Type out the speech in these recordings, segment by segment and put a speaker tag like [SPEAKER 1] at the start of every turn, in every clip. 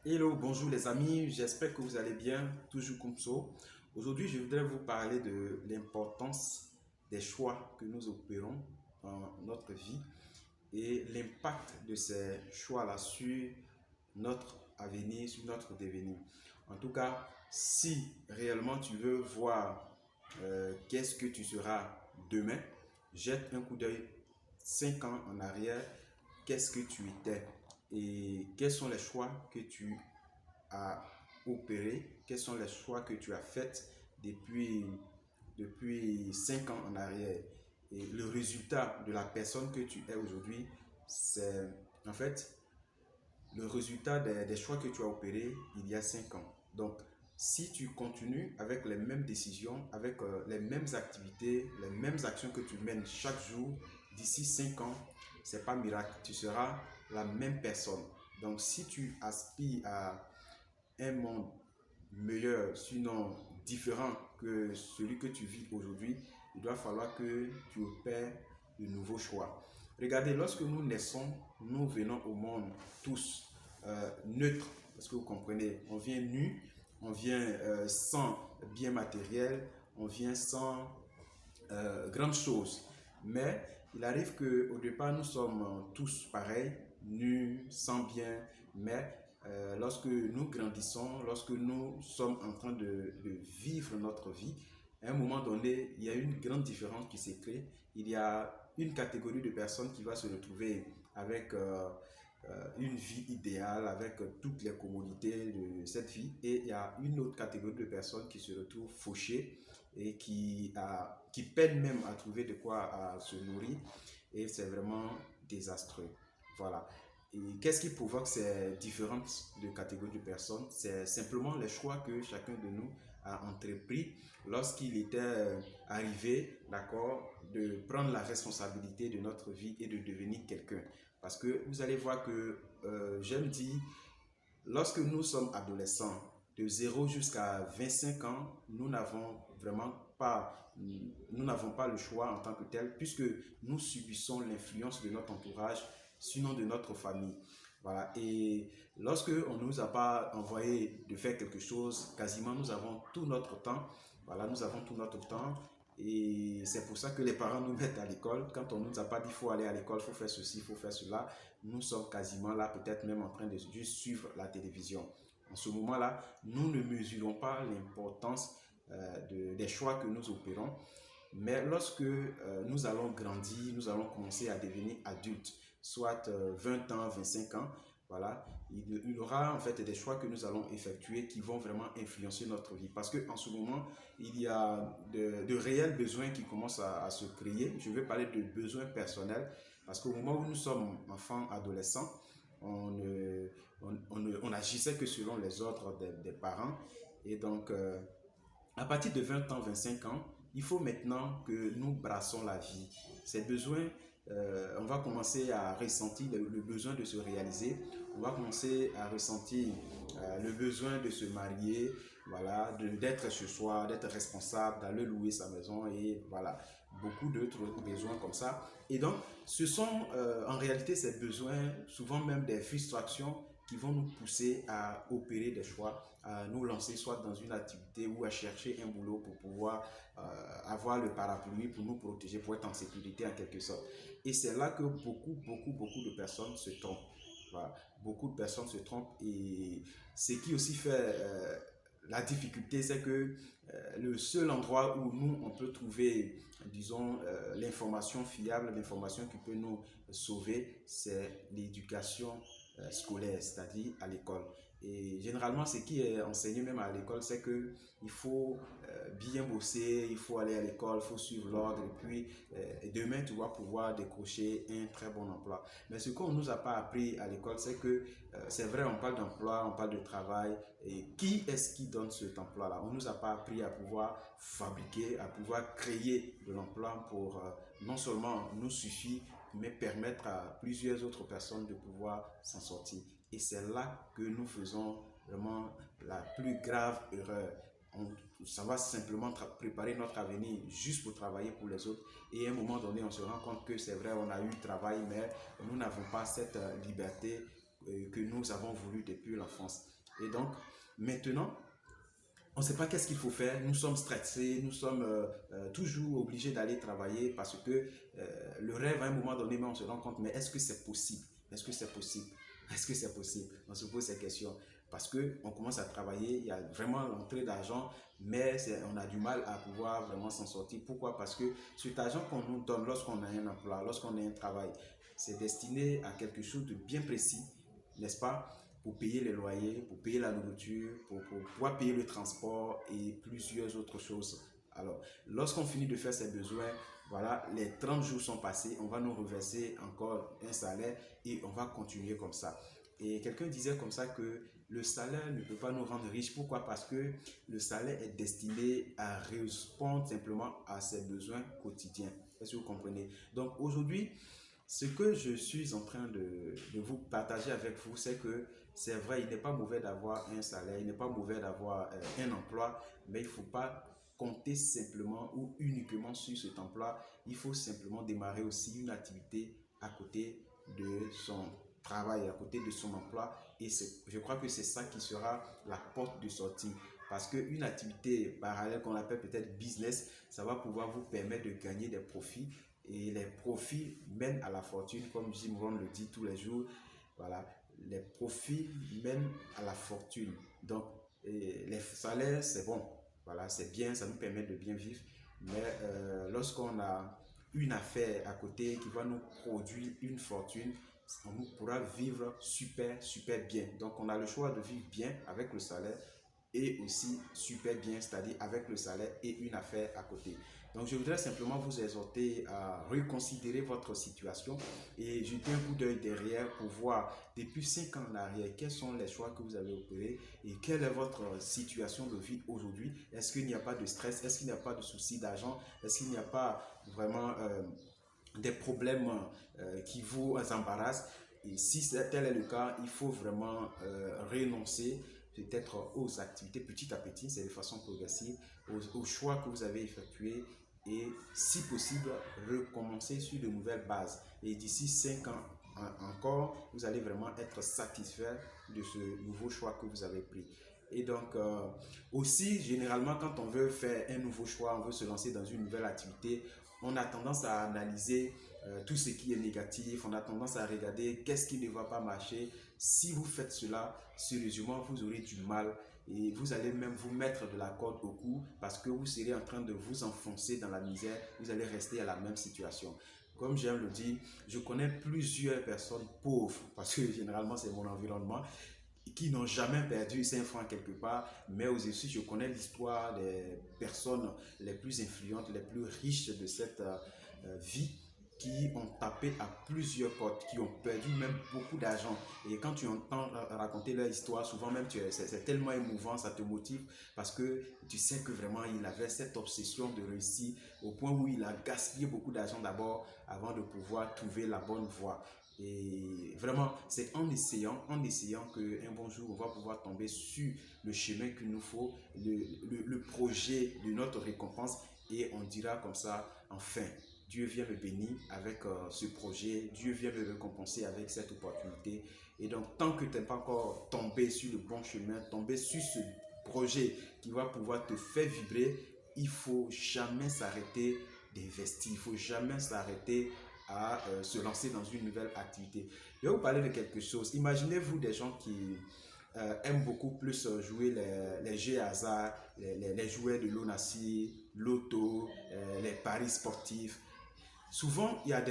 [SPEAKER 1] Hello, bonjour les amis, j'espère que vous allez bien, toujours comme ça. Aujourd'hui, je voudrais vous parler de l'importance des choix que nous opérons dans notre vie et l'impact de ces choix-là sur notre avenir, sur notre devenir. En tout cas, si réellement tu veux voir qu'est-ce que tu seras demain, jette un coup d'œil 5 ans en arrière, qu'est-ce que tu étais et quels sont les choix que tu as opérés, quels sont les choix que tu as faits depuis 5 ans en arrière. Et le résultat de la personne que tu es aujourd'hui, c'est en fait le résultat des choix que tu as opérés il y a 5 ans. Donc, si tu continues avec les mêmes décisions, avec les mêmes activités, les mêmes actions que tu mènes chaque jour, d'ici 5 ans, c'est pas miracle, tu seras la même personne. Donc, si tu aspires à un monde meilleur, sinon différent que celui que tu vis aujourd'hui, il doit falloir que tu opères de nouveaux choix. Regardez, lorsque nous naissons, nous venons au monde tous neutres, parce que vous comprenez, on vient nu, on vient sans bien matériel, on vient sans grandes choses. Mais il arrive qu'au départ, nous sommes tous pareils, nus, sans bien, mais lorsque nous grandissons, lorsque nous sommes en train de vivre notre vie, à un moment donné, il y a une grande différence qui s'est créée. Il y a une catégorie de personnes qui va se retrouver avec une vie idéale, avec toutes les commodités de cette vie, et il y a une autre catégorie de personnes qui se retrouvent fauchées et qui peinent même à trouver de quoi à se nourrir, et c'est vraiment désastreux. Voilà. Et qu'est-ce qui provoque ces différentes de catégories de personnes? C'est simplement les choix que chacun de nous a entrepris lorsqu'il était arrivé, d'accord, de prendre la responsabilité de notre vie et de devenir quelqu'un. Parce que vous allez voir que, j'aime dire, lorsque nous sommes adolescents, de 0 jusqu'à 25 ans, nous n'avons pas le choix en tant que tel, puisque nous subissons l'influence de notre entourage, sinon de notre famille. Voilà. Et lorsque on ne nous a pas envoyé de faire quelque chose, quasiment nous avons tout notre temps. Voilà, nous avons tout notre temps. Et c'est pour ça que les parents nous mettent à l'école. Quand on ne nous a pas dit qu'il faut aller à l'école, il faut faire ceci, il faut faire cela, nous sommes quasiment là, peut-être même en train de juste suivre la télévision. En ce moment-là, nous ne mesurons pas l'importance des choix que nous opérons. Mais lorsque nous allons grandir, nous allons commencer à devenir adultes, soit 20 ans, 25 ans, voilà, il y aura en fait des choix que nous allons effectuer qui vont vraiment influencer notre vie. Parce qu'en ce moment, il y a de réels besoins qui commencent à se créer. Je vais parler de besoins personnels. Parce qu'au moment où nous sommes enfants, adolescents, on, ne, on agissait que selon les ordres des parents. Et donc, à partir de 20 ans, 25 ans, il faut maintenant que nous brassons la vie. Ces besoins, on va commencer à ressentir le besoin de se réaliser. On va commencer à ressentir le besoin de se marier, voilà, d'être chez soi, d'être responsable, d'aller louer sa maison et voilà, beaucoup d'autres besoins comme ça. Et donc, ce sont en réalité ces besoins, souvent même des frustrations qui vont nous pousser à opérer des choix, à nous lancer soit dans une activité ou à chercher un boulot pour pouvoir avoir le parapluie pour nous protéger, pour être en sécurité en quelque sorte. Et c'est là que beaucoup de personnes se trompent. Voilà. Beaucoup de personnes se trompent et ce qui aussi fait la difficulté, c'est que le seul endroit où nous, on peut trouver, disons, l'information fiable, l'information qui peut nous sauver, c'est l'éducation scolaire, c'est-à-dire à l'école. Et généralement, ce qui est enseigné même à l'école, c'est que il faut bien bosser, il faut aller à l'école, il faut suivre l'ordre, et puis demain, tu vas pouvoir décrocher un très bon emploi. Mais ce qu'on ne nous a pas appris à l'école, c'est que c'est vrai, on parle d'emploi, on parle de travail, et qui est-ce qui donne cet emploi-là? On ne nous a pas appris à pouvoir fabriquer, à pouvoir créer de l'emploi pour non seulement nous suffire, mais permettre à plusieurs autres personnes de pouvoir s'en sortir. Et c'est là que nous faisons vraiment la plus grave erreur. Ça va simplement préparer notre avenir juste pour travailler pour les autres. Et à un moment donné, on se rend compte que c'est vrai, on a eu le travail, mais nous n'avons pas cette liberté que nous avons voulu depuis l'enfance. Et donc, maintenant, on ne sait pas qu'est-ce qu'il faut faire, nous sommes stressés, nous sommes toujours obligés d'aller travailler parce que le rêve, à un moment donné, mais on se rend compte, mais est-ce que c'est possible? Est-ce que c'est possible? Est-ce que c'est possible? On se pose ces questions parce qu'on commence à travailler, il y a vraiment l'entrée d'argent, mais on a du mal à pouvoir vraiment s'en sortir. Pourquoi? Parce que cet argent qu'on nous donne lorsqu'on a un emploi, lorsqu'on a un travail, c'est destiné à quelque chose de bien précis, n'est-ce pas? Pour payer les loyers, pour payer la nourriture, pour pouvoir payer le transport et plusieurs autres choses. Alors, lorsqu'on finit de faire ses besoins, voilà, les 30 jours sont passés, on va nous reverser encore un salaire et on va continuer comme ça. Et quelqu'un disait comme ça que le salaire ne peut pas nous rendre riches. Pourquoi? Parce que le salaire est destiné à répondre simplement à ses besoins quotidiens. Est-ce que vous comprenez? Donc aujourd'hui, ce que je suis en train de vous partager avec vous, c'est que c'est vrai, il n'est pas mauvais d'avoir un salaire, il n'est pas mauvais d'avoir un emploi, mais il ne faut pas compter simplement ou uniquement sur cet emploi. Il faut simplement démarrer aussi une activité à côté de son travail, à côté de son emploi. Et je crois que c'est ça qui sera la porte de sortie. Parce qu'une activité parallèle qu'on appelle peut-être business, ça va pouvoir vous permettre de gagner des profits. Et les profits mènent à la fortune, comme Jim Rohn le dit tous les jours. Voilà, les profits mènent à la fortune. Donc, les salaires, c'est bon. Voilà, c'est bien, ça nous permet de bien vivre. Mais lorsqu'on a une affaire à côté qui va nous produire une fortune, on pourra vivre super, super bien. Donc, on a le choix de vivre bien avec le salaire et aussi super bien, c'est-à-dire avec le salaire et une affaire à côté. Donc, je voudrais simplement vous exhorter à reconsidérer votre situation et jeter un coup d'œil derrière pour voir depuis 5 ans en arrière quels sont les choix que vous avez opérés et quelle est votre situation de vie aujourd'hui. Est-ce qu'il n'y a pas de stress? Est-ce qu'il n'y a pas de soucis d'argent? Est-ce qu'il n'y a pas vraiment des problèmes qui vous embarrassent? Et si tel est le cas, il faut vraiment renoncer peut-être aux activités petit à petit, c'est de façon progressive, aux choix que vous avez effectués et si possible, recommencer sur de nouvelles bases. Et d'ici 5 ans encore, vous allez vraiment être satisfait de ce nouveau choix que vous avez pris. Et donc, aussi, généralement, quand on veut faire un nouveau choix, on veut se lancer dans une nouvelle activité, on a tendance à analyser tout ce qui est négatif, on a tendance à regarder qu'est-ce qui ne va pas marcher. Si vous faites cela, sérieusement, vous aurez du mal et vous allez même vous mettre de la corde au cou parce que vous serez en train de vous enfoncer dans la misère, vous allez rester à la même situation. Comme j'aime le dire, je connais plusieurs personnes pauvres, parce que généralement c'est mon environnement, qui n'ont jamais perdu 5 francs quelque part, mais aussi je connais l'histoire des personnes les plus influentes, les plus riches de cette vie qui ont tapé à plusieurs portes, qui ont perdu même beaucoup d'argent. Et quand tu entends raconter leur histoire, souvent même c'est tellement émouvant, ça te motive parce que tu sais que vraiment il avait cette obsession de réussir au point où il a gaspillé beaucoup d'argent d'abord avant de pouvoir trouver la bonne voie. Et vraiment, c'est en essayant qu'un bon jour, on va pouvoir tomber sur le chemin qu'il nous faut, le projet de notre récompense et on dira comme ça, enfin, Dieu vient me bénir avec ce projet, Dieu vient me récompenser avec cette opportunité. Et donc, tant que tu n'es pas encore tombé sur le bon chemin, tombé sur ce projet qui va pouvoir te faire vibrer, il ne faut jamais s'arrêter d'investir, il ne faut jamais s'arrêter à se lancer dans une nouvelle activité. Je vais vous parler de quelque chose. Imaginez-vous des gens qui aiment beaucoup plus jouer les jeux hasard, les jouets de l'ONACI, l'auto, les paris sportifs. Souvent, il y a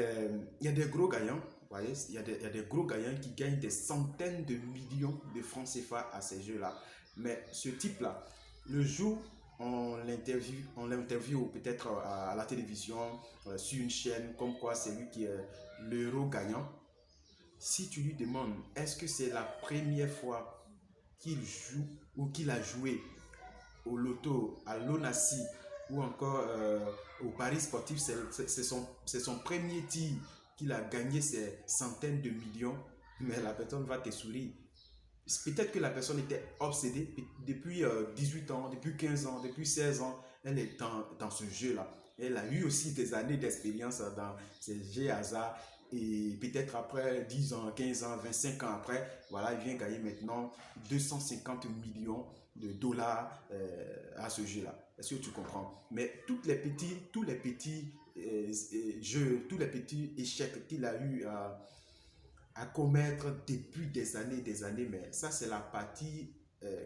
[SPEAKER 1] des gros gagnants, vous voyez, il y a des gros gagnants qui gagnent des centaines de millions de francs CFA à ces jeux-là. Mais ce type-là, le jour on l'interview peut-être à la télévision, sur une chaîne, comme quoi c'est lui qui est l'euro gagnant. Si tu lui demandes, est-ce que c'est la première fois qu'il joue ou qu'il a joué au loto, à l'ONACI ou encore au Paris sportif, c'est son premier tir qu'il a gagné ses centaines de millions, mais la personne va te sourire. Peut-être que la personne était obsédée depuis 18 ans, depuis 15 ans, depuis 16 ans, elle est dans ce jeu-là. Elle a eu aussi des années d'expérience dans ces jeux hasard et peut-être après 10 ans, 15 ans, 25 ans après, voilà, il vient gagner maintenant 250 millions de dollars à ce jeu-là. Est-ce que tu comprends? Mais tous les petits jeux, tous les petits échecs qu'il a eu à commettre depuis des années, mais ça c'est la partie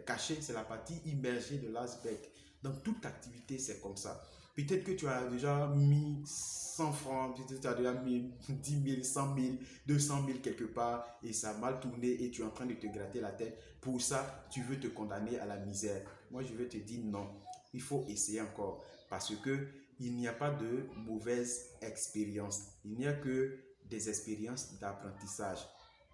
[SPEAKER 1] cachée, c'est la partie immergée de l'iceberg. Dans toute activité, c'est comme ça. Peut-être que tu as déjà mis 100 francs, peut-être que tu as déjà mis 10 000, 100 000, 200 000 quelque part et ça a mal tourné et tu es en train de te gratter la tête. Pour ça, tu veux te condamner à la misère. Moi, je veux te dire non. Il faut essayer encore parce que il n'y a pas de mauvaise expérience. Il n'y a que des expériences d'apprentissage.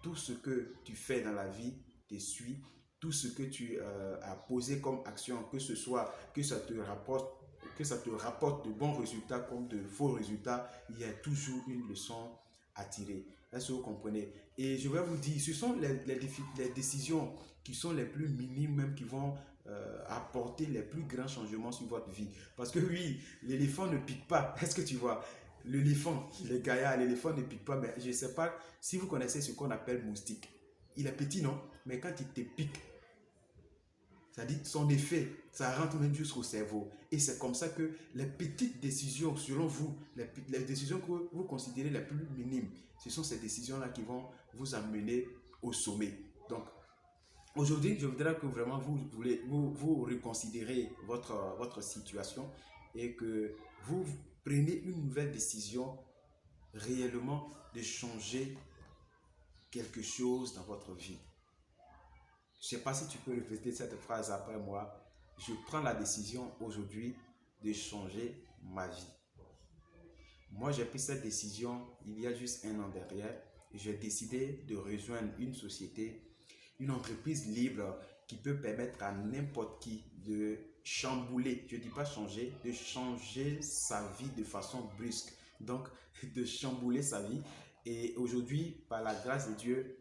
[SPEAKER 1] Tout ce que tu fais dans la vie te suit. Tout ce que tu as posé comme action, que ce soit que ça te rapporte de bons résultats comme de faux résultats, il y a toujours une leçon à tirer. Est-ce que vous comprenez? Et je vais vous dire, ce sont les décisions qui sont les plus minimes même qui vont apporter les plus grands changements sur votre vie. Parce que oui, l'éléphant ne pique pas. Est-ce que tu vois? L'éléphant, le gaillard, l'éléphant ne pique pas. Mais je ne sais pas si vous connaissez ce qu'on appelle moustique. Il est petit, non? Mais quand il te pique, ça dit son effet, ça rentre même jusqu'au cerveau. Et c'est comme ça que les petites décisions, selon vous, les décisions que vous considérez les plus minimes, ce sont ces décisions-là qui vont vous amener au sommet. Donc, aujourd'hui, je voudrais que vraiment vous reconsidérez votre situation et que vous preniez une nouvelle décision réellement de changer quelque chose dans votre vie. Je ne sais pas si tu peux répéter cette phrase après moi. Je prends la décision aujourd'hui de changer ma vie. Moi, j'ai pris cette décision il y a juste un an derrière. J'ai décidé de rejoindre une société, une entreprise libre qui peut permettre à n'importe qui de chambouler, je ne dis pas changer, de changer sa vie de façon brusque. Donc, de chambouler sa vie. Et aujourd'hui, par la grâce de Dieu,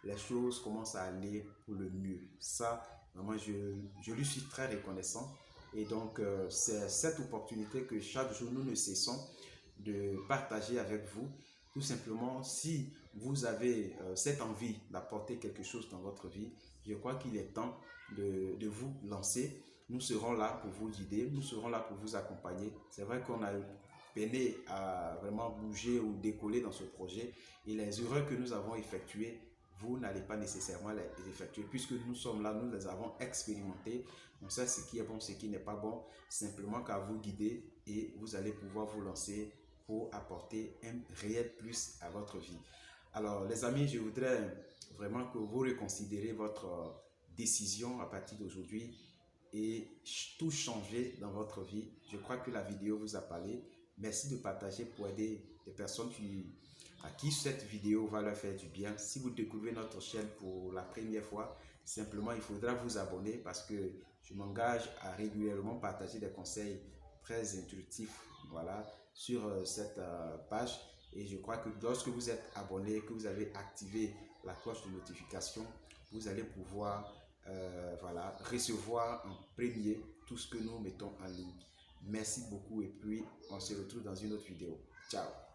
[SPEAKER 1] les choses commencent à aller pour le mieux. Ça, moi, je lui suis très reconnaissant. Et donc, c'est cette opportunité que chaque jour, nous ne cessons de partager avec vous. Tout simplement, si vous avez cette envie d'apporter quelque chose dans votre vie, je crois qu'il est temps de vous lancer. Nous serons là pour vous guider, nous serons là pour vous accompagner. C'est vrai qu'on a peiné à vraiment bouger ou décoller dans ce projet et les erreurs que nous avons effectuées, vous n'allez pas nécessairement les effectuer puisque nous sommes là, nous les avons expérimentés. On sait ce qui est bon, ce qui n'est pas bon, simplement qu'à vous guider et vous allez pouvoir vous lancer pour apporter un réel plus à votre vie. Alors les amis, je voudrais vraiment que vous reconsidérez votre décision à partir d'aujourd'hui et tout changer dans votre vie. Je crois que la vidéo vous a parlé. Merci de partager pour aider les personnes à qui cette vidéo va leur faire du bien. Si vous découvrez notre chaîne pour la première fois, simplement il faudra vous abonner parce que je m'engage à régulièrement partager des conseils très intuitifs, voilà, sur cette page. Et je crois que lorsque vous êtes abonné, que vous avez activé la cloche de notification, vous allez pouvoir voilà, recevoir en premier tout ce que nous mettons en ligne. Merci beaucoup et puis on se retrouve dans une autre vidéo. Ciao!